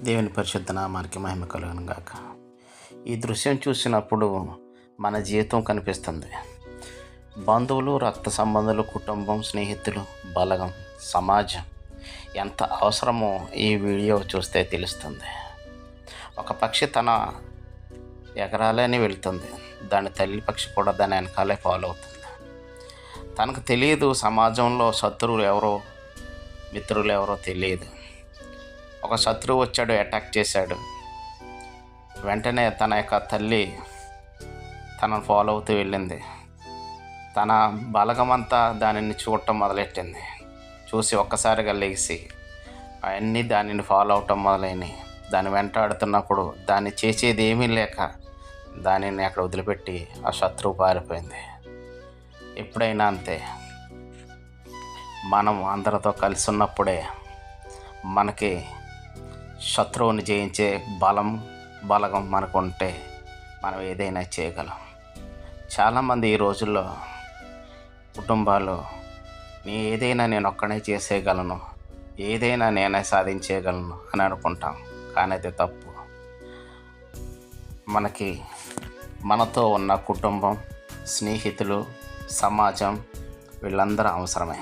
దేవుని పరిశుద్ధ నామానికి మహిమ కలుగును గాక. ఈ దృశ్యం చూసినప్పుడు మన జీవితం కనిపిస్తుంది. బంధువులు, రక్త సంబంధాలు, కుటుంబం, స్నేహితులు, బలగం, సమాజం ఎంత అవసరమో ఈ వీడియో చూస్తే తెలుస్తుంది. ఒక పక్షి తన ఎగరాలని వెళ్తుంది. దాని తల్లి పక్షి కూడా దాని వెనకాలే ఫాలో అవుతుంది. తనకు తెలియదు సమాజంలో శత్రువులు ఎవరో, మిత్రులు ఎవరో తెలియదు. ఒక శత్రువు వచ్చాడు, అటాక్ చేశాడు. వెంటనే తన యొక్క తల్లి తనను ఫాలో అవుతూ వెళ్ళింది. తన బలగమంతా దానిని చూడటం మొదలెట్టింది. చూసి ఒక్కసారిగా లేచి అవన్నీ దానిని ఫాలో అవటం మొదలైనవి. దాన్ని వెంటాడుతున్నప్పుడు దాన్ని చేసేది ఏమీ లేక దానిని అక్కడ వదిలిపెట్టి ఆ శత్రువు పారిపోయింది. ఎప్పుడైనా అంతే, మనం అందరితో కలిసి ఉన్నప్పుడే మనకి శత్రువుని జయించే బలగం మనకు ఉంటే మనం ఏదైనా చేయగలం. చాలామంది ఈ రోజుల్లో కుటుంబాలు ఏదైనా నేను ఒక్కనే చేసేయగలను, ఏదైనా నేనే సాధించేయగలను అని అనుకుంటాం. కానీ అది తప్పు. మనతో ఉన్న కుటుంబం, స్నేహితులు, సమాజం వీళ్ళందరూ అవసరమే.